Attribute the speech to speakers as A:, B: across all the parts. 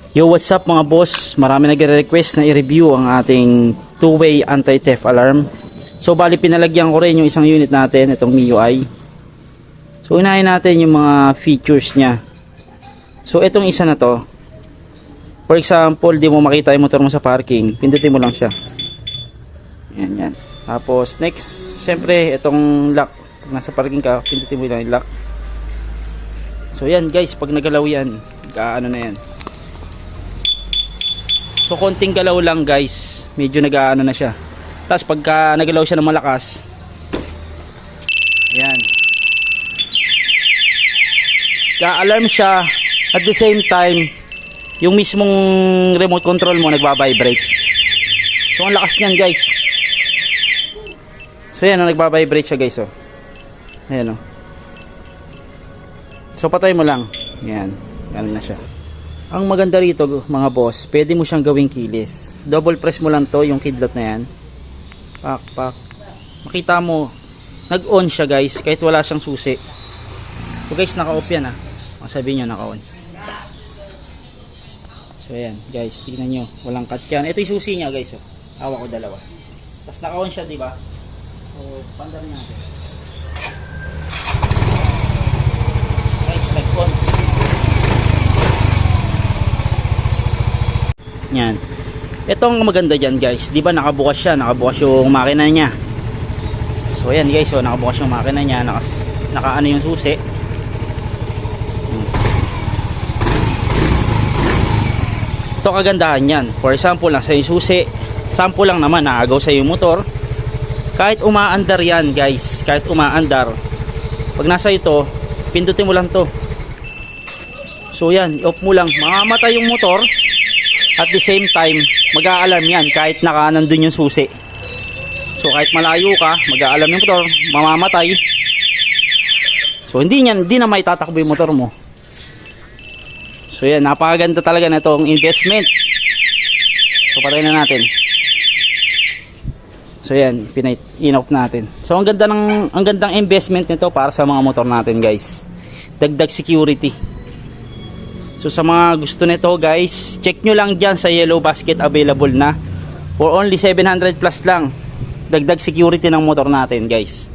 A: Yo, what's up mga boss? Marami nagre-request na i-review ang ating two-way anti-theft alarm. So bali pinalagyan ko rin yung isang unit natin, itong MIUI. So unahin natin yung mga features niya. So itong isa na to, for example, di mo makita yung motor mo sa parking, pindutin mo lang siya. Yan, yan. Tapos next, syempre itong lock. Pag nasa parking ka, pindutin mo lang yung lock. So yan guys, pag nagalaw yan, ano na yan. So konting galaw lang guys, medyo nag-aano na siya. Tapos pagka nagalaw siya ng malakas, yan, ga-alarm siya. At the same time, yung mismong remote control mo nagba-vibrate. So ang lakas niyan guys. So yan, nagba-vibrate siya guys, oh. Ayan, oh. So patay mo lang. Yan, ganun na siya. Ang maganda rito mga boss, pwede mo siyang gawing keyless. Double press mo lang to, yung kidlat na yan. Pak, pak. Makita mo, nag-on siya guys, kahit wala siyang susi. So guys, naka-off yan, ha. Masabihin nyo, naka-on. So ayan guys, tignan nyo, walang cut yan. Ito yung susi niya guys, oh. Hawak ko dalawa. Tapos naka-on siya, diba? So, pandar niya natin. Guys, nag-on. Yan. Itong maganda dyan guys, di ba nakabukas siya, nakabukas yung makina niya. So ayan guys, so nakabukas yung makina niya, naka ano yung susi. Ito kagandahan yan. For example, nasa yung susi, sample lang naman, naagaw sa yung motor. Kahit umaandar yan guys, kahit umaandar, pag nasa ito, pindutin mo lang to. So yan, off mo lang, mamamatay yung motor. At the same time, mag-a-alarm yan kahit nandun yung susi. So kahit malayo ka, mag-a-alarm yung motor, mamamatay. So hindi na may tatakbo yung motor mo. So yan, napakaganda talaga na itong investment. So patayin na natin. So yan, in-off natin. So ang gandang investment nito para sa mga motor natin guys. Dagdag security. So sa mga gusto nito guys, check nyo lang dyan sa yellow basket, available na for only 700 plus lang. Dagdag security ng motor natin guys.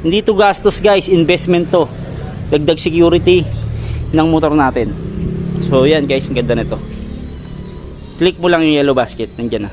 A: Hindi to gastos guys, investment to. Dagdag security ng motor natin. So yan guys, ang ganda nito. Click mo lang yung yellow basket, nandiyan na.